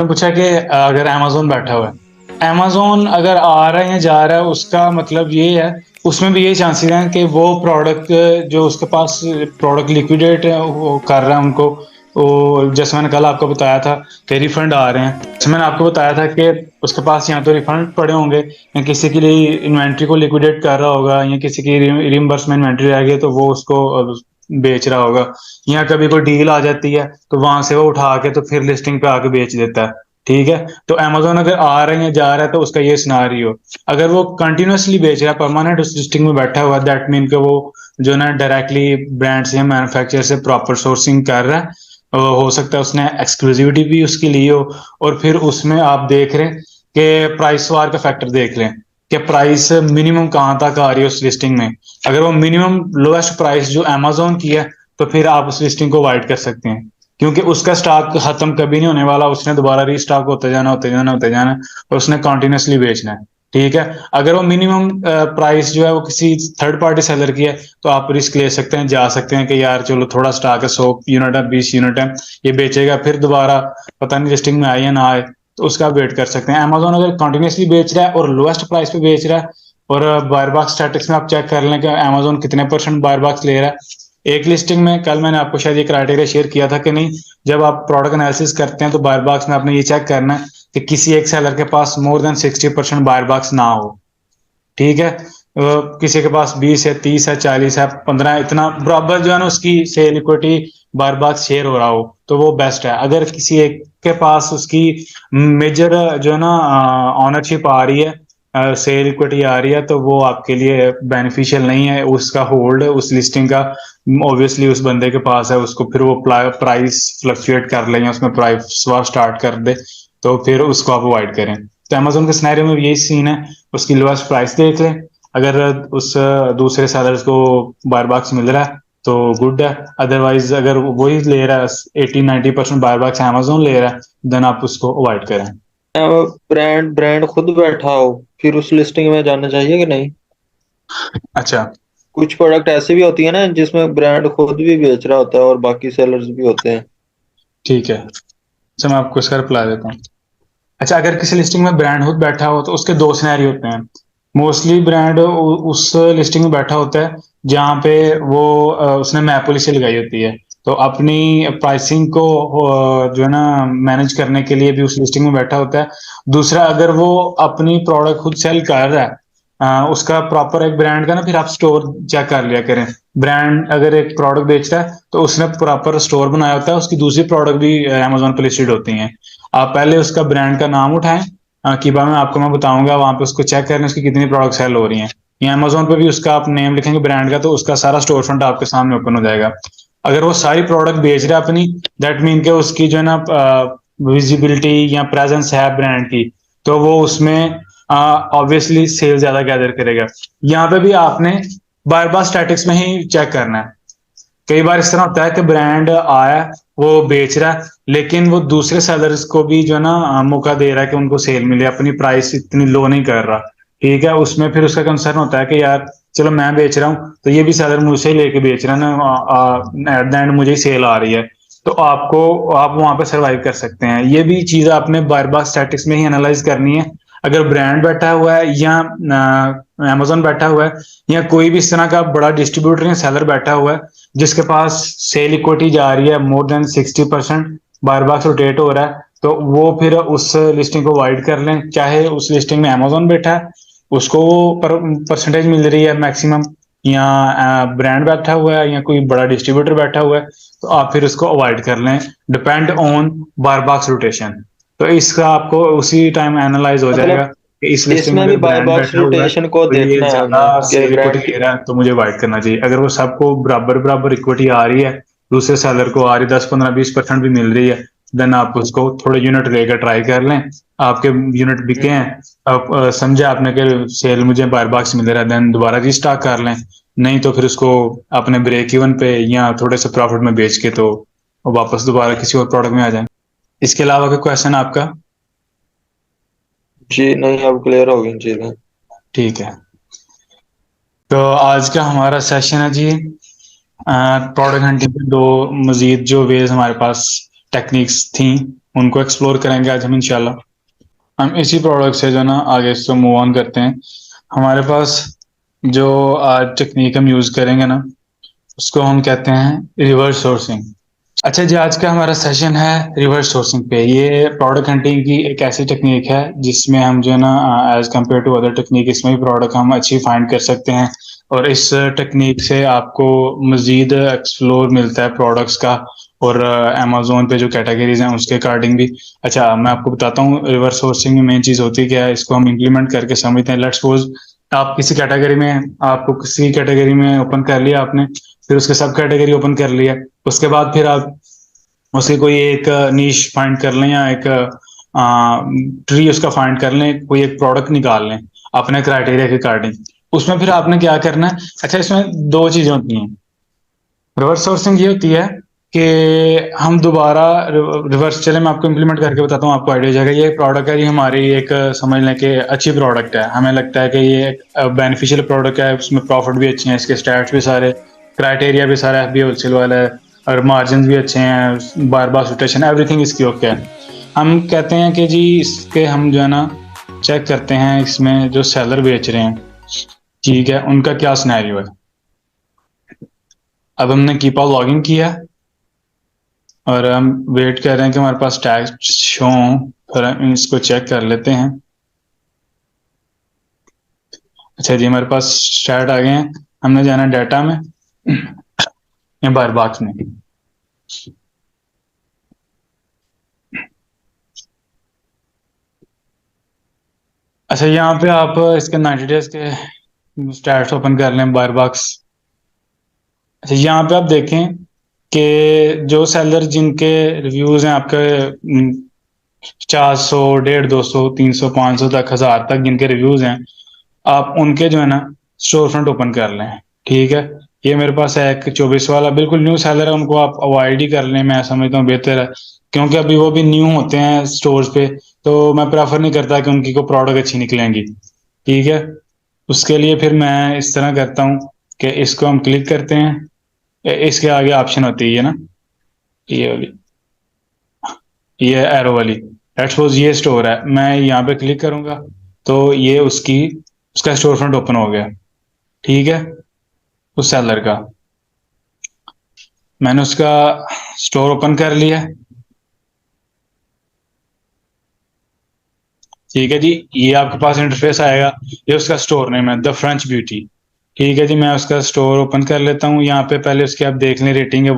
पूछा कि अगर अमेज़न बैठा हुआ है, अमेज़न अगर आ रहा है या जा रहा है उसका मतलब ये है, उसमें भी यही चांसेस हैं कि वो प्रोडक्ट जो उसके पास प्रोडक्ट लिक्विडेट है वो कर रहा है उनको, वो जैसे मैंने कल आपको बताया था कि रिफंड आ रहे हैं। जैसे मैंने आपको बताया था कि उसके पास या तो रिफंड पड़े होंगे या किसी के लिए इन्वेंट्री को लिक्विडेट कर रहा होगा या किसी की रिइंबर्समेंट इन्वेंट्री रह गई तो वो उसको बेच रहा होगा, या कभी कोई डील आ जाती है तो वहां से वो उठा के तो फिर लिस्टिंग पे आके बेच देता है। ठीक है, तो अमेज़न अगर आ रहा है या जा रहा है तो उसका ये सिनेरियो। अगर वो कंटिन्यूअसली बेच रहा है, परमानेंट उस लिस्टिंग में बैठा हुआ है, दैट मीन कि वो जो ना डायरेक्टली ब्रांड से या मैन्युफैक्चरर से प्रॉपर सोर्सिंग कर रहा है। हो सकता है उसने एक्सक्लूसिविटी भी उसकी ली हो, और फिर उसमें आप देख रहे हैं कि प्राइस वार का फैक्टर देख रहे हैं कि प्राइस मिनिमम कहाँ तक आ रही है उस लिस्टिंग में। अगर वो मिनिमम लोएस्ट प्राइस जो अमेज़न की है तो फिर आप उस लिस्टिंग को अवॉइड कर सकते हैं, क्योंकि उसका स्टॉक खत्म कभी नहीं होने वाला, उसने दोबारा रीस्टॉक होते जाना होते जाना होते जाना, और उसने कंटिन्यूसली बेचना है। ठीक है, अगर वो मिनिमम प्राइस जो है वो किसी थर्ड पार्टी सेलर की है तो आप रिस्क ले सकते हैं, जा सकते हैं कि यार चलो थोड़ा स्टॉक है, 100 यूनिट है, 20 यूनिट है, ये बेचेगा फिर दोबारा पता नहीं लिस्टिंग में आए या ना आए, तो उसका वेट कर सकते हैं। अमेज़न अगर कंटिन्यूसली बेच रहा है और लोएस्ट प्राइस पे बेच रहा है, और बायर बॉक्स स्टैटिस्टिक्स में आप चेक कर लें कि अमेज़न कितने परसेंट बायर बॉक्स ले रहा है एक लिस्टिंग में। कल मैंने आपको शायद ये क्राइटेरिया शेयर किया था कि नहीं, जब आप प्रोडक्ट एनालिसिस करते हैं तो बायर बॉक्स में आपने ये चेक करना है कि किसी एक सेलर के पास मोर देन 60% बायर बॉक्स ना हो। ठीक है, किसी के पास 20 है, 30 है, 40 है, 15 है, इतना बराबर जो है ना उसकी सेल इक्विटी बार बार शेयर हो रहा हो तो वो बेस्ट है। अगर किसी एक के पास उसकी मेजर जो है ना ऑनरशिप आ रही है, सेल इक्विटी आ रही है, तो वो आपके लिए बेनिफिशियल नहीं है। उसका होल्ड उस लिस्टिंग का ऑब्वियसली उस बंदे के पास है, उसको फिर वो प्राइस फ्लक्चुएट कर ले या उसमें प्राइस वार स्टार्ट कर दे, तो फिर उसको आप अवॉइड करें। तो अमेजोन के सिनेरियो में भी यही सीन है, उसकी लोएस्ट प्राइस देख लें। अगर उस दूसरे सेलर्स को बायर बॉक्स मिल रहा है तो गुड है, अदरवाइज अगर वही ले रहा है 80-90% बायर बॉक्स अमेजोन ले रहा है, देन आप उसको अवॉइड करें। ब्रांड ब्रांड खुद बैठा हो फिर उस लिस्टिंग में जाना चाहिए कि नहीं? अच्छा। कुछ प्रोडक्ट ऐसे भी होती है ना जिसमें ब्रांड खुद भी बेच रहा होता है और बाकी सेलर्स भी होते हैं। ठीक है, अच्छा मैं आपको इसका रिप्लाई देता हूँ। अच्छा, अगर किसी लिस्टिंग में ब्रांड खुद बैठा हो तो उसके दो सिनेरियो होते हैं। मोस्टली ब्रांड उस लिस्टिंग में बैठा होता है जहाँ पे वो उसने मैप पॉलिसी लगाई होती है, तो अपनी प्राइसिंग को जो है ना मैनेज करने के लिए भी उस लिस्टिंग में बैठा होता है। दूसरा, अगर वो अपनी प्रोडक्ट खुद सेल कर रहा है, उसका प्रॉपर एक ब्रांड का ना, फिर आप स्टोर चेक कर लिया करें। ब्रांड अगर एक प्रोडक्ट बेच रहा है तो उसने प्रॉपर स्टोर बनाया होता है, उसकी दूसरी प्रोडक्ट भी अमेजोन पे लिस्टेड होती हैं। आप पहले उसका ब्रांड का नाम उठाएं, कि मैं आपको मैं बताऊंगा वहां पे उसको चेक करें उसकी कितनी प्रोडक्ट सेल हो रही हैं। या अमेजोन पे भी उसका आप नेम लिखेंगे ब्रांड का तो उसका सारा स्टोर फ्रंट आपके सामने ओपन हो जाएगा। अगर वो सारी प्रोडक्ट बेच रहा है अपनी, दैट मीन के उसकी जो है ना विजिबिलिटी या प्रेजेंस है ब्रांड की, तो वो उसमें ऑब्वियसली सेल ज्यादा गैदर करेगा। यहाँ पे भी आपने बार बार स्टैटिक्स में ही चेक करना है। कई बार इस तरह होता है कि ब्रांड आया, वो बेच रहा है, लेकिन वो दूसरे सेलर्स को भी जो है ना मौका दे रहा है कि उनको सेल मिले, अपनी प्राइस इतनी लो नहीं कर रहा। ठीक है, उसमें फिर उसका कंसर्न होता है कि यार चलो मैं बेच रहा हूँ तो ये भी सेलर मुझसे ही लेके बेच रहा है ना, एट द एंड मुझे ही सेल आ रही है। तो आपको आप वहां पे सरवाइव कर सकते हैं। ये भी चीज आपने बार बार स्टैटिक्स में ही एनालाइज करनी है। अगर ब्रांड बैठा हुआ है या अमेजोन बैठा हुआ है या कोई भी इस तरह का बड़ा डिस्ट्रीब्यूटर या सेलर बैठा हुआ है जिसके पास सेल इक्विटी जा रही है मोर देन 60%, बार बार रोटेट हो रहा है, तो वो फिर उस लिस्टिंग को वाइड कर लें। चाहे उस लिस्टिंग में अमेजोन बैठा है, उसको परसेंटेज मिल रही है मैक्सिमम, या ब्रांड बैठा हुआ है या कोई बड़ा डिस्ट्रीब्यूटर बैठा हुआ है, तो आप फिर उसको अवॉइड कर लें, depend on bar box rotation. तो इसका आपको उसी टाइम एनालाइज हो मतलब जाएगा कि इस लिस्टिंग में इसमें भी अगर बाय ब्रांड बॉक्स बैठा हुआ है रोटेशन को तो ये देखना है ज्यादा हमें कि सेल इक्विटी ब्रांड की। ले रहा है तो मुझे अवॉइड करना चाहिए। अगर वो सबको बराबर बराबर इक्विटी आ रही है, दूसरे सेलर को आ रही 10-15-20% भी मिल रही है, देन आप उसको थोड़े यूनिट लेकर ट्राई कर लें। आपके यूनिट बिके हम्म। हैं, अब समझे आपने कि सेल मुझे बार बॉक्स मिल रहा है, देन दोबारा रीस्टॉक कर लें। नहीं तो फिर उसको अपने ब्रेक इवन पे या थोड़े से प्रॉफिट में बेच के तो वापस दोबारा किसी और प्रोडक्ट में आ जाए। इसके अलावा कोई क्वेश्चन आपका? जी नहीं, अब क्लियर हो गई चीजें। ठीक है, तो आज का हमारा सेशन है जी प्रोडक्ट हंटिंग के दो मजीद जो वेज हमारे पास टेक्निक्स थी, उनको एक्सप्लोर करेंगे आज हम इंशाल्लाह। हम इसी प्रोडक्ट से जो है ना आगे इसको मूव ऑन करते हैं। हमारे पास जो आज टेक्निक हम यूज़ करेंगे ना, उसको हम कहते हैं रिवर्स सोर्सिंग। अच्छा जी, आज का हमारा सेशन है रिवर्स सोर्सिंग पे। ये प्रोडक्ट हंटिंग की एक ऐसी टेक्निक है जिसमें हम जो है ना as compared to other technique इसमें भी प्रोडक्ट हम अच्छी फाइंड कर सकते हैं। और इस टेक्निक से आपको मज़ीद एक्सप्लोर मिलता है प्रोडक्ट्स का। और अमेज़ोन पे जो कैटेगरीज हैं उसके अकॉर्डिंग भी। अच्छा, मैं आपको बताता हूँ रिवर्स सोर्सिंग में मेन चीज़ होती है क्या है, इसको हम इम्प्लीमेंट करके समझते हैं। लेट्स सपोज आप किसी कैटेगरी में, आपको किसी कैटेगरी में ओपन कर लिया आपने, फिर उसके सब कैटेगरी ओपन कर लिया। उसके बाद फिर आप उसकी कोई एक नीश फाइंड कर लें या एक ट्री उसका फाइंड कर लें, कोई एक प्रोडक्ट निकाल लें अपने क्राइटेरिया के अकॉर्डिंग। उसमें फिर आपने क्या करना है। अच्छा, इसमें दो चीज़ें होती हैं। रिवर्स सोर्सिंग ये होती है कि हम दोबारा रिवर्स, चले मैं आपको इम्प्लीमेंट करके बताता हूँ, आपको आइडिया हो जाएगा। ये प्रोडक्ट है, ये हमारी एक समझ लें कि अच्छी प्रोडक्ट है, हमें लगता है कि ये बेनिफिशियल प्रोडक्ट है, उसमें प्रॉफिट भी अच्छे हैं, इसके स्टैट्स भी सारे, क्राइटेरिया भी सारा एफ बी होलसेल वाला है, और मार्जिन भी अच्छे हैं, बार बार सिचुएशन एवरीथिंग इसकी ओके है। हम कहते हैं कि जी इसके हम जो है ना चेक करते हैं इसमें जो सेलर बेच रहे हैं, ठीक है, उनका क्या सिनेरियो है। अब हमने कीपा लॉगिन किया और हम वेट कर रहे हैं कि हमारे पास टैग शो हों, फिर हम इसको चेक कर लेते हैं। अच्छा जी, हमारे पास स्टैट आ गए हैं। हमने जाना डाटा में या बार बॉक्स में। अच्छा, यहाँ पे आप इसके 90 डेज के स्टैट्स ओपन कर लें, बार बॉक्स। अच्छा, यहाँ पे आप देखें कि जो सेलर जिनके रिव्यूज हैं आपके 400, 150, 200, 300, 500 तक, 1000 तक जिनके रिव्यूज हैं, आप उनके जो है ना स्टोर फ्रंट ओपन कर लें। ठीक है, ये मेरे पास है एक 24 वाला, बिल्कुल न्यू सेलर है, उनको आप अवॉइड ही कर लें, मैं समझता हूँ बेहतर है। क्योंकि अभी वो भी न्यू होते हैं स्टोर्स पे, तो मैं प्रेफर नहीं करता कि उनकी को प्रोडक्ट अच्छी निकलेंगी। ठीक है, उसके लिए फिर मैं इस तरह करता हूँ कि इसको हम क्लिक करते हैं। इसके आगे ऑप्शन होती है ना, ये वाली, ये एरो वाली। लेट्स सपोज ये स्टोर है, मैं यहाँ पे क्लिक करूंगा तो ये उसकी, उसका स्टोर फ्रंट ओपन हो गया। ठीक है, उस सेलर का मैंने उसका स्टोर ओपन कर लिया। ठीक है जी, ये आपके पास इंटरफेस आएगा। ये उसका स्टोर नेम है, द फ्रेंच ब्यूटी। ठीक है जी, मैं उसका स्टोर ओपन कर लेता हूँ। यहाँ पे पहले उसकी आप देख लें, रेटिंग है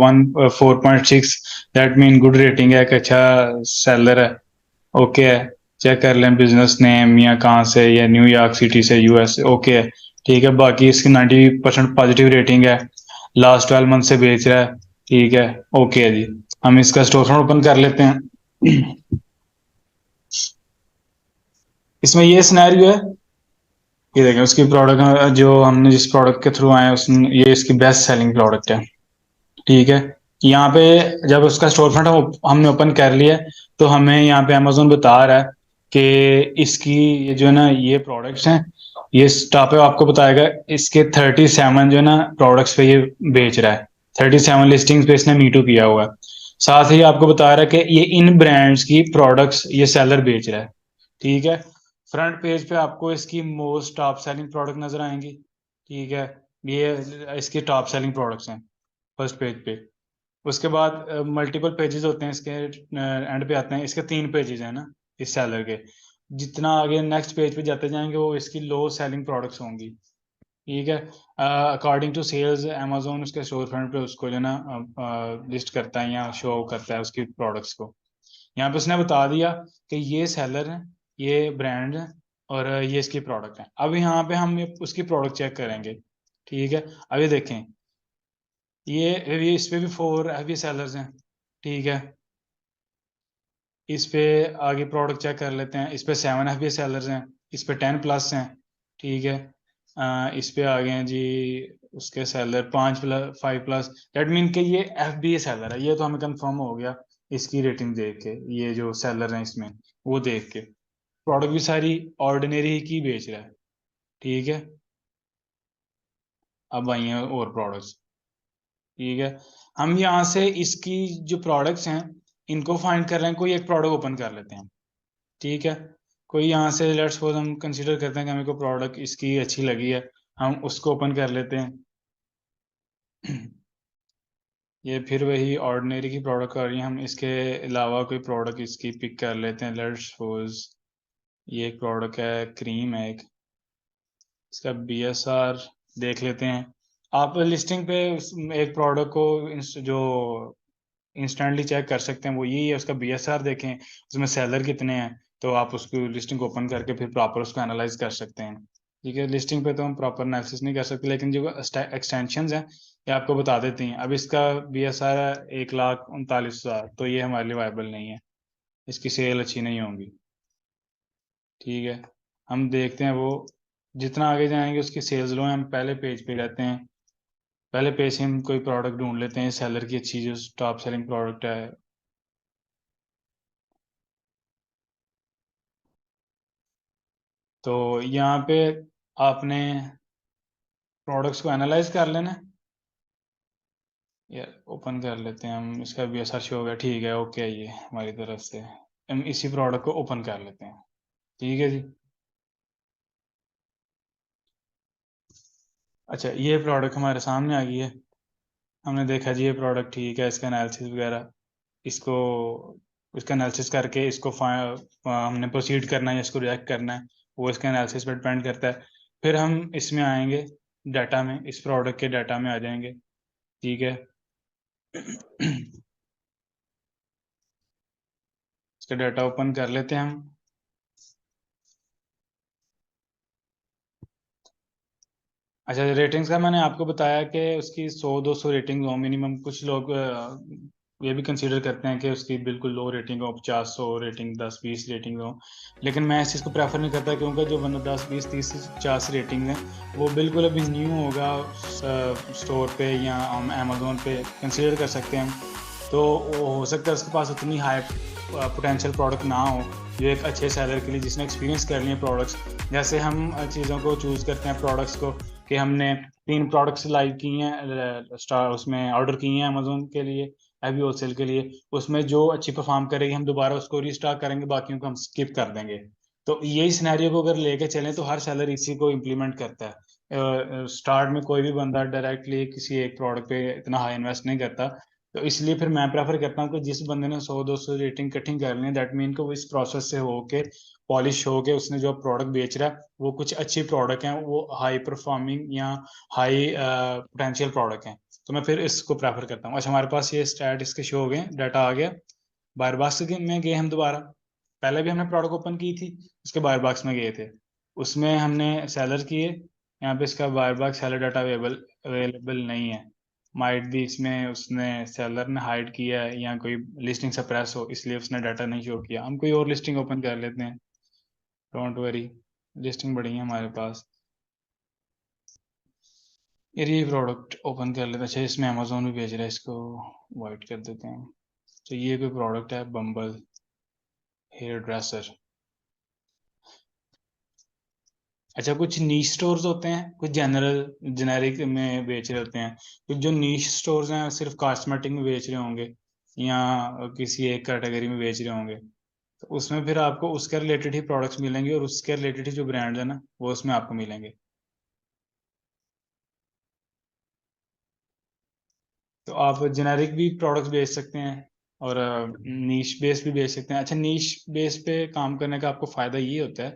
4.6। दैट मीन गुड रेटिंग है, एक अच्छा सेलर है, ओके है। चेक कर लें बिजनेस नेम या कहाँ से, या न्यूयॉर्क सिटी से, यूएस, ओके है। ठीक है, बाकी इसकी 90% पॉजिटिव रेटिंग है, लास्ट 12 मंथ से बेच रहा है। ठीक है, ओके है जी। हम इसका स्टोर फ्रंट ओपन कर लेते हैं। इसमें ये सिनेरियो है, ये देखें उसकी प्रोडक्ट, जो हमने जिस प्रोडक्ट के थ्रू आए हैं उसमें ये इसकी बेस्ट सेलिंग प्रोडक्ट है। ठीक है, यहाँ पे जब उसका स्टोर फ्रंट हमने ओपन कर लिया है, तो हमें यहाँ पे अमेजोन बता रहा है कि इसकी ये जो है ना ये प्रोडक्ट्स हैं, ये टॉप पे आपको बताएगा इसके 37 जो है ना प्रोडक्ट्स पे ये बेच रहा है। 37 लिस्टिंग्स पे इसने मीटू किया हुआ है। साथ ही आपको बता रहा है कि ये इन ब्रांड्स की प्रोडक्ट्स ये सेलर बेच रहा है। ठीक है, फ्रंट पेज पे आपको इसकी मोस्ट टॉप सेलिंग प्रोडक्ट नजर आएंगी। ठीक है, ये इसके टॉप सेलिंग प्रोडक्ट्स हैं फर्स्ट पेज पे। उसके बाद मल्टीपल पेजेस होते हैं इसके, एंड पे आते हैं इसके 3 पेजेस हैं ना इस सेलर के। जितना आगे नेक्स्ट पेज पे जाते जाएंगे वो इसकी लो सेलिंग प्रोडक्ट्स होंगी। ठीक है, अकॉर्डिंग टू सेल्स अमेजोन उसके स्टोर फ्रंट पे उसको जो है ना लिस्ट करता है या शो करता है उसकी प्रोडक्ट्स को। यहाँ पे उसने बता दिया कि ये सेलर है, ये ब्रांड है, और ये इसकी प्रोडक्ट है। अब यहाँ पे हम उसकी प्रोडक्ट चेक करेंगे। ठीक है, अब ये देखें, ये इस पे भी 4 हैवी सेलर्स हैं। ठीक है, इस पे आगे प्रोडक्ट चेक कर लेते हैं, इस पे 7 हैवी सेलर्स हैं, इस पे 10+ हैं। ठीक है, इस पे आ गए हैं जी उसके सेलर 5+, 5+। दैट मीन कि ये एफ बी ए सेलर है, ये तो हमें कंफर्म हो गया इसकी रेटिंग देख के, ये जो सेलर हैं इसमें वो देख के। प्रोडक्ट भी सारी ऑर्डिनरी की बेच रहा है। ठीक है, अब आई हैं और प्रोडक्ट्स। ठीक है, हम यहाँ से इसकी जो प्रोडक्ट्स हैं इनको फाइंड कर रहे हैं, कोई एक प्रोडक्ट ओपन कर लेते हैं, ठीक है। कोई यहाँ से लेट्स सपोज हम कंसीडर करते हैं कि हमें को प्रोडक्ट इसकी अच्छी लगी है, हम उसको ओपन कर लेते हैं। ये फिर वही ऑर्डिनरी की प्रोडक्ट आ रही है, हम इसके अलावा कोई प्रोडक्ट इसकी पिक कर लेते हैं। लेट्स सपोज ये एक प्रोडक्ट है, क्रीम है एक, इसका BSR देख लेते हैं। आप लिस्टिंग पे एक प्रोडक्ट को जो इंस्टेंटली चेक कर सकते हैं वो यही है, उसका BSR देखें, उसमें सेलर कितने हैं, तो आप उसको लिस्टिंग को ओपन करके फिर प्रॉपर उसको एनालाइज कर सकते हैं। ठीक है, लिस्टिंग पे तो हम प्रॉपर एनालिसिस नहीं कर सकते, लेकिन जो एक्सटेंशन हैं ये आपको बता देती हैं। अब इसका BSR है 1,39,000, तो ये हमारे लिए वायबल नहीं है, इसकी सेल अच्छी नहीं होगी। ठीक है, हम देखते हैं वो जितना आगे जाएंगे उसकी सेल्स लो हैं। हम पहले पेज पे रहते हैं, पहले पेज से हम कोई प्रोडक्ट ढूंढ लेते हैं सेलर की अच्छी, जो टॉप सेलिंग प्रोडक्ट है। तो यहाँ पे आपने प्रोडक्ट्स को एनालाइज कर लेना है। यार ओपन कर लेते हैं हम, इसका BSR शो हो गया, ठीक है, ओके, ये हमारी तरफ से हम इसी प्रोडक्ट को ओपन कर लेते हैं। ठीक है जी। अच्छा, ये प्रोडक्ट हमारे सामने आ गई है, हमने देखा जी ये प्रोडक्ट ठीक है, इसका एनालिसिस वगैरह, इसको इसका एनालिसिस करके इसको हमने प्रोसीड करना है या इसको रिजेक्ट करना है, वो इसके एनालिसिस पर डिपेंड करता है। फिर हम इसमें आएंगे, डाटा में, इस प्रोडक्ट के डाटा में आ जाएंगे। ठीक है। इसका डाटा ओपन कर लेते हैं हम। अच्छा, रेटिंग्स का मैंने आपको बताया कि उसकी 100-200 रेटिंग हो मिनिमम। कुछ लोग ये भी कंसीडर करते हैं कि उसकी बिल्कुल लो रेटिंग हो, 50-100 रेटिंग, 10-20 रेटिंग हो। लेकिन मैं इस चीज़ को प्रेफर नहीं करता, क्योंकि जो बंदा 10-20-30-50 रेटिंग है वो बिल्कुल अभी न्यू होगा स्टोर पे या अमेजोन पे, कंसीडर कर सकते हैं हम। तो वो हो सकता है उसके पास उतनी हाई पोटेंशियल प्रोडक्ट ना हो जो एक अच्छे सेलर के लिए, जिसने एक्सपीरियंस कर लिए प्रोडक्ट्स। जैसे हम चीज़ों को चूज़ करते हैं प्रोडक्ट्स को, कि हमने 3 प्रोडक्ट्स लाइव की हैं, स्टार उसमें ऑर्डर किए हैं अमेजोन के लिए, हैवी होलसेल के लिए। उसमें जो अच्छी परफॉर्म करेगी हम दोबारा उसको रीस्टॉक करेंगे, बाकियों को हम स्किप कर देंगे। तो यही सिनेरियो को अगर लेके चलें तो हर सेलर इसी को इम्प्लीमेंट करता है। स्टार्ट में कोई भी बंदा डायरेक्टली किसी एक प्रोडक्ट पे इतना हाई इन्वेस्ट नहीं करता। तो इसलिए फिर मैं प्रेफर करता हूँ कि जिस बंदे ने 100-200 रेटिंग इकट्ठी कर ली है, दैट मीन को वो इस प्रोसेस से होके पॉलिश होके उसने जो प्रोडक्ट बेच रहा है वो कुछ अच्छी प्रोडक्ट हैं, वो हाई परफॉर्मिंग या हाई पोटेंशियल प्रोडक्ट हैं। तो मैं फिर इसको प्रेफर करता हूँ। अच्छा, हमारे पास ये स्टैट इसके शो हो गए, डाटा आ गया। बायर बॉक्स में गए हम दोबारा, पहले भी हमने प्रोडक्ट ओपन की थी, उसके बायर बॉक्स में गए थे, उसमें हमने सेलर किए। यहाँ पे इसका buyer box seller data available available नहीं है। माइट भी इसमें उसने सेलर ने हाइड किया है या कोई लिस्टिंग सप्रेस हो, इसलिए उसने डाटा नहीं शो किया। हम कोई और लिस्टिंग ओपन कर लेते हैं, डोंट वरी, लिस्टिंग बड़ी है हमारे पास। ये प्रोडक्ट ओपन कर लेते हैं। अच्छा, इसमें अमेजोन भी भेज रहा है, इसको वाइट कर देते हैं। तो ये कोई प्रोडक्ट है, बम्बल हेयर ड्रेसर। अच्छा, कुछ नीश स्टोर्स होते हैं, कुछ जनरल जेनेरिक में बेच रहे होते हैं, कुछ जो नीश स्टोर्स हैं सिर्फ कॉस्मेटिक में बेच रहे होंगे या किसी एक कैटेगरी में बेच रहे होंगे। तो उसमें फिर आपको उसके रिलेटेड ही प्रोडक्ट्स मिलेंगे और उसके रिलेटेड ही जो ब्रांड्स है ना वो उसमें आपको मिलेंगे। तो आप जेनेरिक भी प्रोडक्ट्स बेच सकते हैं और नीश बेस भी बेच सकते हैं। अच्छा, नीश बेस पे काम करने का आपको फायदा ये होता है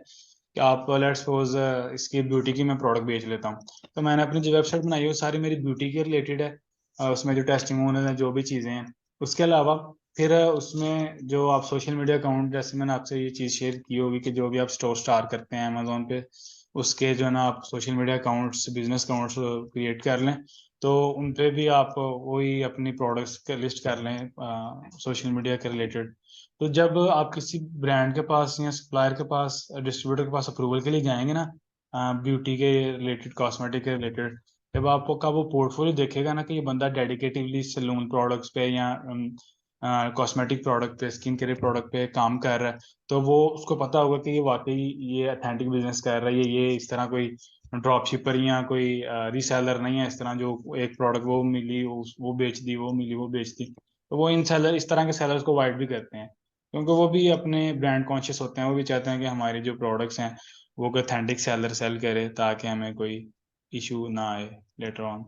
कि आप लेट्स सपोज इसकी ब्यूटी की मैं प्रोडक्ट बेच लेता हूँ, तो मैंने अपनी जो वेबसाइट बनाई है वो सारी मेरी ब्यूटी के रिलेटेड है। उसमें जो टेस्टिमोनियल है, जो भी चीज़ें हैं, उसके अलावा फिर उसमें जो आप सोशल मीडिया अकाउंट, जैसे मैंने आपसे ये चीज़ शेयर की होगी कि जो भी आप स्टोर स्टार करते हैं अमेजोन पे, उसके जो है ना आप social media accounts, business accounts create कर लें। तो उन पे भी आप वही अपनी प्रोडक्ट्स का लिस्ट कर लें सोशल मीडिया के रिलेटेड। तो जब आप किसी ब्रांड के पास या सप्लायर के पास, डिस्ट्रीब्यूटर के पास अप्रूवल के लिए जाएंगे ना, ब्यूटी के रिलेटेड, कॉस्मेटिक के रिलेटेड, जब आपको का वो पोर्टफोलियो देखेगा ना कि ये बंदा डेडिकेटिवली सैलून प्रोडक्ट्स पे या कॉस्मेटिक प्रोडक्ट पे, स्किन केयर प्रोडक्ट पे काम कर रहा है, तो वो उसको पता होगा कि ये वाकई ये अथेंटिक बिजनेस कर रहा है, ये इस तरह कोई ड्रॉप शिपर या कोई रीसेलर नहीं है, इस तरह जो एक प्रोडक्ट वो मिली वो बेच दी, वो मिली वो बेच दी। तो वो इस तरह के सेलर्स को अवॉइड भी करते हैं, क्योंकि वो भी अपने ब्रांड कॉन्शियस होते हैं। वो भी चाहते हैं कि हमारी जो प्रोडक्ट्स हैं वो कोई ऑथेंटिक सेलर सेल करे, ताकि हमें कोई इशू ना आए लेटर ऑन।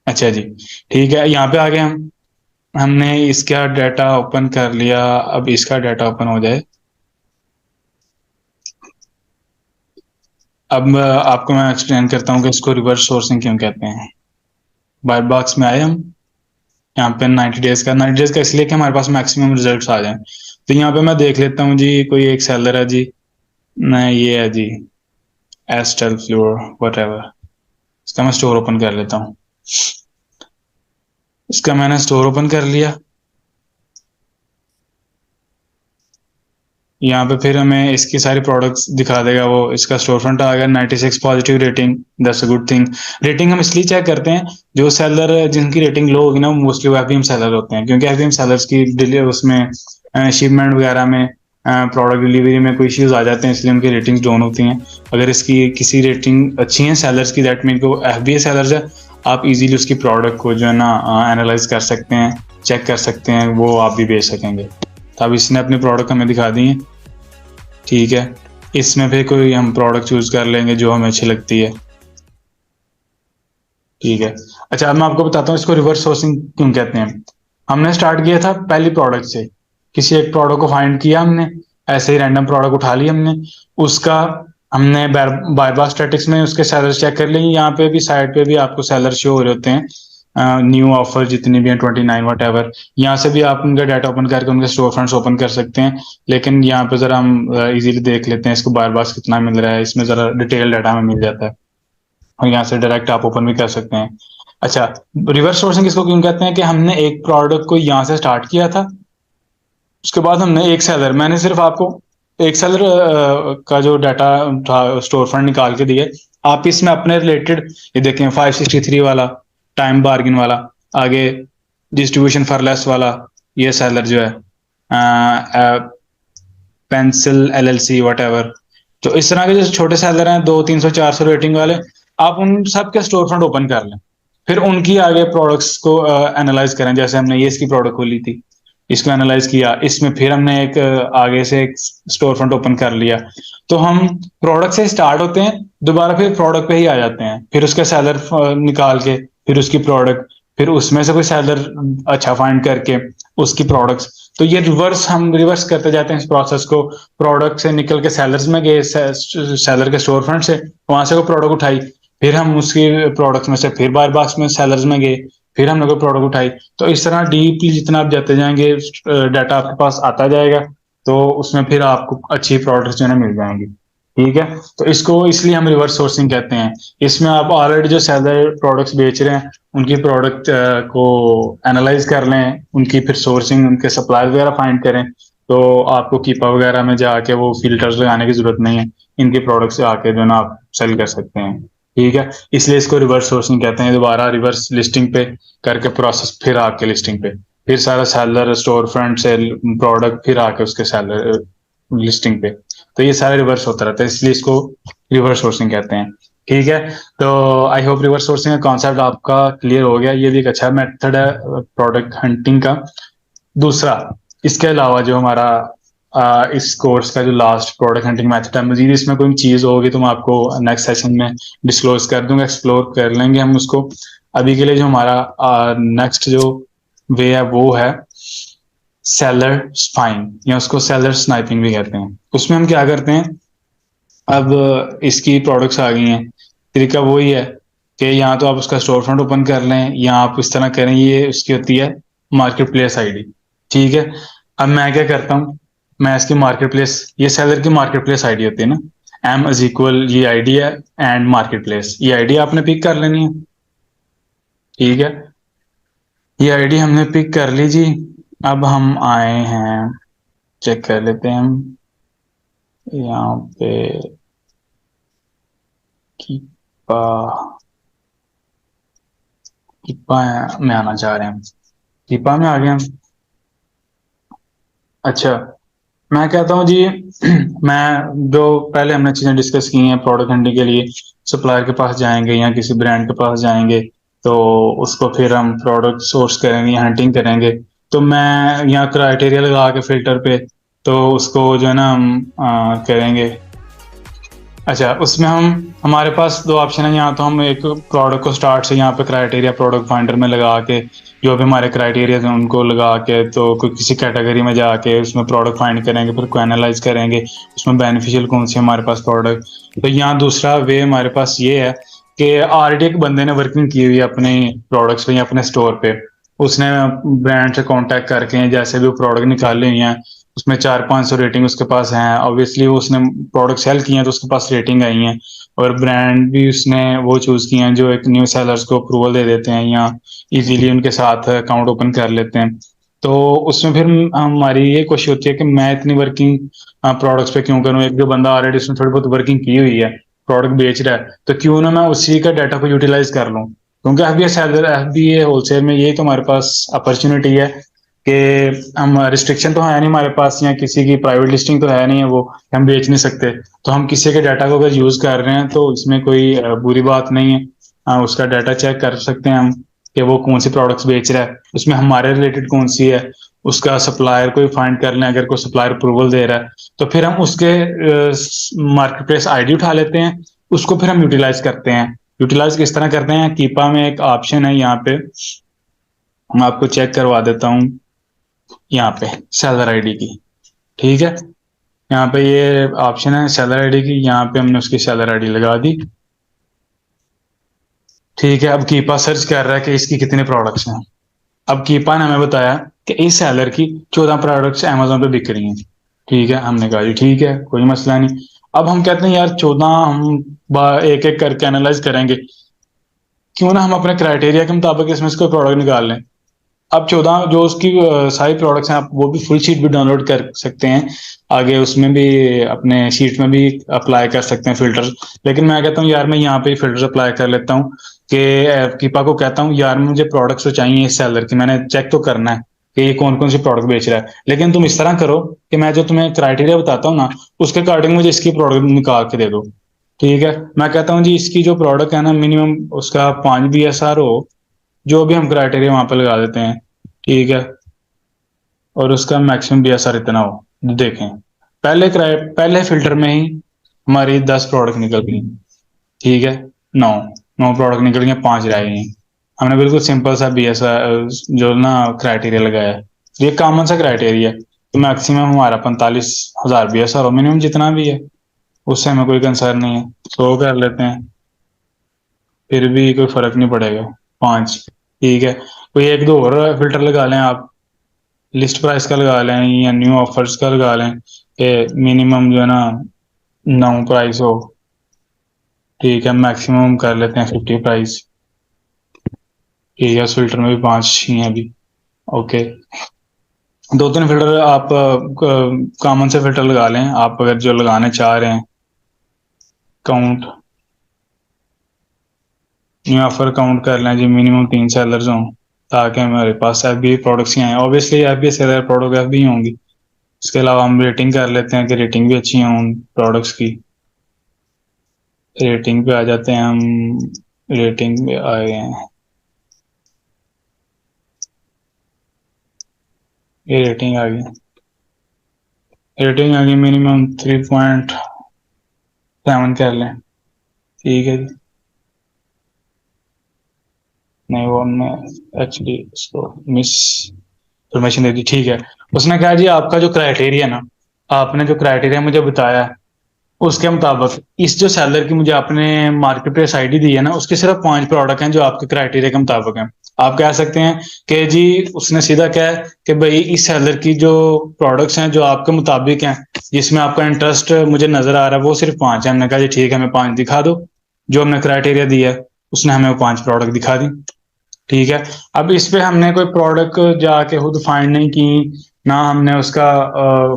अच्छा जी, ठीक है, यहाँ पे आ गए हम। हमने इसका डाटा ओपन कर लिया, अब इसका डाटा ओपन हो जाए। अब आपको मैं एक्सप्लेन करता हूँ कि इसको रिवर्स सोर्सिंग क्यों कहते हैं। बायर बॉक्स में आए हम, यहाँ पे 90 डेज का इसलिए कि हमारे पास मैक्सिमम रिजल्ट्स आ जाएं। तो यहाँ पे मैं देख लेता हूँ जी, कोई एक सेलर है जी, नहीं ये है जी एस्टेल फ्लोर वट एवर। इसका मैं स्टोर ओपन कर लेता हूँ। इसका मैंने स्टोर ओपन कर लिया। यहाँ पे फिर हमें इसकी सारी प्रोडक्ट्स दिखा देगा वो। इसका स्टोर फ्रंट आ गया, 96 positive rating, that's a good thing. Rating हम इसलिए चेक करते हैं, जो सेलर जिनकी रेटिंग लो होगी ना, मोस्टली वो एफबीएम सेलर होते हैं, क्योंकि एफबीएम सेलर्स की डिले उसमें शिपमेंट वगैरह में, प्रोडक्ट डिलीवरी में कोई इश्यूज आ जाते हैं, इसलिए उनकी रेटिंग्स डाउन होती हैं। अगर इसकी किसी रेटिंग अच्छी है सेलर्स की, दैट मीन को एफबीए सेलर्स है, आप इजीली उसकी प्रोडक्ट को जो है ना एनालाइज कर सकते हैं, चेक कर सकते हैं, वो आप भी बेच सकेंगे। तो अब इसने अपनी प्रोडक्ट हमें दिखा दी है, ठीक है। इसमें फिर कोई हम प्रोडक्ट चूज कर लेंगे जो हमें अच्छी लगती है, ठीक है। अच्छा, अब मैं आपको बताता हूँ इसको रिवर्स सोर्सिंग क्यों कहते हैं। हमने स्टार्ट किया था पहली प्रोडक्ट से, किसी एक प्रोडक्ट को फाइंड किया हमने, ऐसे ही रैंडम प्रोडक्ट उठा लिया हमने, उसका हमने बाय स्टैटिक्स में उसके सेलर चेक कर लेंगे। यहाँ पे भी साइड पे भी आपको सेलर शो हो रहे होते हैं, न्यू ऑफर जितनी भी हैं 29 वट एवर। यहाँ से भी आप उनका डाटा ओपन करके उनके स्टोर फ्रंट्स ओपन कर सकते हैं। लेकिन यहाँ पे जरा हम इजीली देख लेते हैं इसको बार बार कितना मिल रहा है, इसमें जरा डिटेल डाटा हमें मिल जाता है, और यहाँ से डायरेक्ट आप ओपन भी कर सकते हैं। अच्छा, रिवर्स सोर्सिंग इसको क्यों कहते हैं कि हमने एक प्रोडक्ट को यहाँ से स्टार्ट किया था, उसके बाद हमने एक सेलर, मैंने सिर्फ आपको एक सेलर का जो डाटा था स्टोर फ्रंट निकाल के दिया। आप इसमें अपने रिलेटेड ये देखें, 563 वाला, टाइम बार्गिन वाला, आगे डिस्ट्रीब्यूशन फॉर लेस वाला, ये सेलर जो है पेंसिल एलएलसी वट एवर। तो इस तरह के जो छोटे सेलर हैं 200, 300, 400 रेटिंग वाले, आप उन सब के स्टोर फ्रंट ओपन कर लें, फिर उनकी आगे प्रोडक्ट्स को एनालाइज करें। जैसे हमने ये इसकी प्रोडक्ट खोली थी, इसको एनालाइज किया, इसमें फिर हमने एक आगे से एक स्टोर फ्रंट ओपन कर लिया। तो हम प्रोडक्ट से स्टार्ट होते हैं, दोबारा फिर प्रोडक्ट पे ही आ जाते हैं, फिर उसका सेलर निकाल के, फिर उसकी प्रोडक्ट, फिर उसमें से कोई सेलर अच्छा फाइंड करके उसकी प्रोडक्ट्स। तो ये हम रिवर्स करते जाते हैं इस प्रोसेस को। प्रोडक्ट से निकल के सेलर्स में गए, सेलर के स्टोर फ्रंट से, वहां से कोई प्रोडक्ट उठाई, फिर हम उसकी प्रोडक्ट्स में से फिर बार बार में सेलर्स में गए, फिर हमने कोई प्रोडक्ट उठाई। तो इस तरह डीपली जितना आप जाते जाएंगे, डाटा आपके पास आता जाएगा, तो उसमें फिर आपको अच्छी प्रोडक्ट्स जो है मिल जाएंगी, ठीक है। तो इसको इसलिए हम रिवर्स सोर्सिंग कहते हैं। इसमें आप ऑलरेडी जो सेलर प्रोडक्ट्स बेच रहे हैं उनकी प्रोडक्ट को एनालाइज कर लें, उनकी फिर सोर्सिंग, उनके सप्लाई वगैरह फाइंड करें। तो आपको कीपा वगैरह में जाके वो फिल्टर्स लगाने की जरूरत नहीं है, इनके प्रोडक्ट से आके जो ना आप सेल कर सकते हैं, ठीक है। इसलिए इसको रिवर्स सोर्सिंग कहते हैं। दोबारा रिवर्स लिस्टिंग पे करके प्रोसेस, फिर आके लिस्टिंग पे, फिर सारा सेलर स्टोर फ्रंट से प्रोडक्ट, फिर आके उसके सेलर लिस्टिंग पे। तो ये सारा रिवर्स होता रहता है, इसलिए इसको रिवर्स सोर्सिंग कहते हैं, ठीक है। तो आई होप रिवर्स सोर्सिंग का कॉन्सेप्ट आपका क्लियर हो गया। ये भी एक अच्छा मेथड है प्रोडक्ट हंटिंग का। दूसरा, इसके अलावा जो हमारा इस कोर्स का जो लास्ट प्रोडक्ट हंटिंग मेथड है, मजीद इसमें कोई चीज होगी तो मैं आपको नेक्स्ट सेशन में डिस्क्लोज कर दूंगा, एक्सप्लोर कर लेंगे हम उसको। अभी के लिए जो हमारा नेक्स्ट जो वे है वो है सेलर स्पाइंग, या उसको सेलर स्नाइपिंग भी कहते हैं। उसमें हम क्या करते हैं, अब इसकी प्रोडक्ट्स आ गई हैं, तरीका वही है कि यहाँ तो आप उसका स्टोर फ्रंट ओपन कर लें, या आप इस तरह करें, ये उसकी होती है मार्केट प्लेस आईडी, ठीक है। अब मैं क्या करता हूँ, मैं इसकी मार्केट प्लेस, ये सेलर की मार्केट प्लेस आईडी होती है ना, एम इज इक्वल, ये आईडी है, एंड मार्केट प्लेस, ये आईडी आपने पिक कर लेनी है, ठीक है। ये आईडी हमने पिक कर ली जी। अब हम आए हैं, चेक कर लेते हैं हम यहाँ पे कीपा, कीपा में आना चाह रहे हैं हम, कीपा में आ गए हम। अच्छा, मैं कहता हूँ जी मैं जो पहले हमने चीजें डिस्कस की हैं प्रोडक्ट हंटिंग के लिए, सप्लायर के पास जाएंगे या किसी ब्रांड के पास जाएंगे, तो उसको फिर हम प्रोडक्ट सोर्स करेंगे, हंटिंग करेंगे। तो मैं यहाँ क्राइटेरिया लगा के फिल्टर पे, तो उसको जो है ना हम करेंगे। अच्छा, उसमें हम हमारे पास दो ऑप्शन है यहाँ। तो हम एक प्रोडक्ट को स्टार्ट से यहाँ पे क्राइटेरिया प्रोडक्ट फाइंडर में लगा के, जो भी हमारे क्राइटेरिया हैं उनको लगा के, तो कोई किसी कैटेगरी में जाके उसमें प्रोडक्ट फाइंड करेंगे, फिर को एनालाइज करेंगे उसमें बेनिफिशियल कौन सी हमारे पास प्रोडक्ट। तो यहाँ दूसरा वे हमारे पास ये है कि ऑलरेडी एक बंदे ने वर्किंग की हुई है अपने प्रोडक्ट्स पे या अपने स्टोर पे। उसने ब्रांड से कांटेक्ट करके जैसे भी वो प्रोडक्ट निकाले हुए हैं, उसमें 400-500 रेटिंग उसके पास है। ऑब्वियसली उसने प्रोडक्ट सेल किए हैं तो उसके पास रेटिंग आई है, और ब्रांड भी उसने वो चूज किए हैं जो एक न्यू सेलर्स को अप्रूवल दे देते हैं या इजीली उनके साथ अकाउंट ओपन कर लेते हैं। तो उसमें फिर हमारी ये कोशिश होती है कि मैं इतनी वर्किंग प्रोडक्ट्स पे क्यों करूं। एक जो बंदा ऑलरेडी उसने थोड़ी बहुत वर्किंग की हुई है, प्रोडक्ट बेच रहा है, तो क्यों ना मैं उसी का डाटा को यूटिलाइज कर लूं। क्योंकि एफ बी ए सेलर, एफ बी ए होलसेल में यही तो हमारे पास अपॉर्चुनिटी है कि हम रिस्ट्रिक्शन तो है नहीं हमारे पास, या किसी की प्राइवेट लिस्टिंग तो है नहीं है वो, हम बेच नहीं सकते। तो हम किसी के डाटा को अगर यूज कर रहे हैं तो इसमें कोई बुरी बात नहीं है। उसका डाटा चेक कर सकते हैं हम कि वो कौन सी प्रोडक्ट्स बेच रहा है, उसमें हमारे रिलेटेड कौन सी है। उसका सप्लायर कोई फाइंड कर लें, अगर कोई सप्लायर अप्रूवल दे रहा है तो फिर हम उसके मार्केट प्लेस आईडी उठा लेते हैं, उसको फिर हम यूटिलाइज करते हैं। यूटिलाइज किस तरह करते हैं, कीपा में एक ऑप्शन है यहाँ पे, मैं आपको चेक करवा देता हूँ। यहाँ पे सेलर आईडी की, ठीक है, यहाँ पे ये ऑप्शन है सेलर आईडी की, यहाँ पे हमने उसकी सेलर आईडी लगा दी। ठीक है, अब कीपा सर्च कर रहा है कि इसकी कितने प्रोडक्ट्स हैं। अब कीपा ने हमें बताया कि इस सेलर की 14 प्रोडक्ट्स अमेजोन पे बिक रही हैं। ठीक है, हमने कहा जी ठीक है, कोई मसला नहीं। अब हम कहते हैं यार 14 हम एक एक करके एनालाइज करेंगे, क्यों ना हम अपने क्राइटेरिया के मुताबिक इसमें से कोई प्रोडक्ट निकाल लें। अब 14 जो उसकी सारी प्रोडक्ट्स हैं, आप वो भी फुल शीट भी डाउनलोड कर सकते हैं, आगे उसमें भी अपने शीट में भी अप्लाई कर सकते हैं फिल्टर। लेकिन मैं कहता हूँ यार मैं यहाँ पे फिल्टर अप्लाई कर लेता हूँ कि कीपा को कहता हूँ यार मुझे प्रोडक्ट्स तो चाहिए इस सेलर की, मैंने चेक तो करना है कि ये कौन कौन सी प्रोडक्ट बेच रहा है। लेकिन तुम इस तरह करो कि मैं जो तुम्हें क्राइटेरिया बताता हूँ ना, उसके अकॉर्डिंग मुझे इसकी प्रोडक्ट निकाल के दे दो। ठीक है, मैं कहता हूँ जी इसकी जो प्रोडक्ट है ना, मिनिमम उसका 5 BSR हो, जो भी हम क्राइटेरिया वहां पे लगा देते हैं। ठीक है, और उसका मैक्सिमम BSR इतना हो। देखें, पहले फिल्टर में ही हमारी 10 प्रोडक्ट निकल गई। ठीक है, 9 प्रोडक्ट निकल गए, 5 रह गई। हमने बिल्कुल सिंपल सा BSR जो ना क्राइटेरिया लगाया है, ये कॉमन सा क्राइटेरिया है। तो मैक्सिमम हमारा 45,000 BSR हो, मिनिमम जितना भी है उससे हमें कोई कंसर्न नहीं है। सो कर लेते हैं, फिर भी कोई फर्क नहीं पड़ेगा। 5, ठीक है। कोई एक दो और फिल्टर लगा लें आप, लिस्ट प्राइस का लगा लें या न्यू ऑफर्स का लगा लें कि मिनिमम जो है ना 9 प्राइस हो। ठीक है, मैक्सिमम कर लेते हैं 50 प्राइस। ठीक है, उस फिल्टर में भी 5 ही हैं अभी। ओके, 2-3 फिल्टर आप कॉमन से फिल्टर लगा लें आप, अगर जो लगाने चाह रहे हैं। काउंट, न्यू ऑफर काउंट कर लें जी, मिनिमम 3 सेलर्स हों, ताकि हमारे पास एफ बी प्रोडक्ट्स ही आए। Obviously F B seller product F B होंगी। इसके अलावा हम रेटिंग कर लेते हैं कि रेटिंग भी अच्छी है उन प्रोडक्ट्स की। रेटिंग पे आ जाते हैं हम, रेटिंग पे आ गए हैं। ये रेटिंग आ गई, रेटिंग आ गई मिनिमम 3.7 कर लें। ठीक है जी, नहीं वो हमने एक्चुअली इसको मिस इंफॉर्मेशन दे दी। ठीक है, उसने कहा जी आपका जो क्राइटेरिया ना, आपने जो क्राइटेरिया मुझे बताया है उसके मुताबिक इस जो सेलर की मुझे आपने मार्केट प्लेस आईडी दी है ना, उसके सिर्फ 5 प्रोडक्ट हैं जो आपके क्राइटेरिया के मुताबिक हैं। आप कह सकते हैं कि जी उसने सीधा कहा है कि भाई इस सेलर की जो प्रोडक्ट्स हैं जो आपके मुताबिक हैं, जिसमें आपका इंटरेस्ट मुझे नजर आ रहा है, वो सिर्फ 5 है। हमने कहा जी ठीक है, हमें 5 दिखा दो। जो हमने क्राइटेरिया दिया है उसने हमें वो 5 प्रोडक्ट दिखा दी। ठीक है, अब इस पे हमने कोई प्रोडक्ट जाके खुद फाइंड नहीं की, ना हमने उसका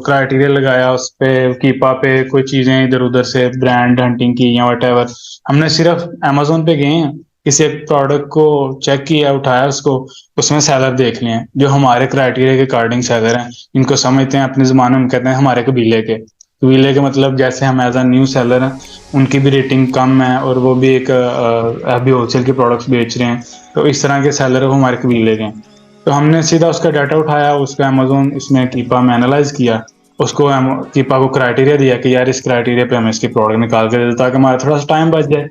क्राइटेरिया लगाया उस पे, कीपा पे कोई चीजें इधर उधर से ब्रांड हंटिंग की या वट। हमने सिर्फ अमेजोन पे गए हैं, किसी एक प्रोडक्ट को चेक किया, उठाया उसको, उसमें सेलर देख लिए जो हमारे क्राइटेरिया के अकॉर्डिंग सेलर हैं, इनको समझते हैं अपने जमाने में, कहते हैं हमारे कबीले के। कबीले के मतलब जैसे हम एज अ न्यू सेलर हैं, उनकी भी रेटिंग कम है और वो भी एक अभी होलसेल के प्रोडक्ट्स बेच रहे हैं, तो इस तरह के सेलर वो हमारे कबीले के हैं। तो हमने सीधा उसका डाटा उठाया, उसको अमेजोन इसमें कीपा में एनालाइज किया, उसको कीपा को क्राइटेरिया दिया कि यार इस क्राइटेरिया पे हमें इसकी प्रोडक्ट निकाल के दे दो ताकि हमारा थोड़ा सा टाइम बच जाए।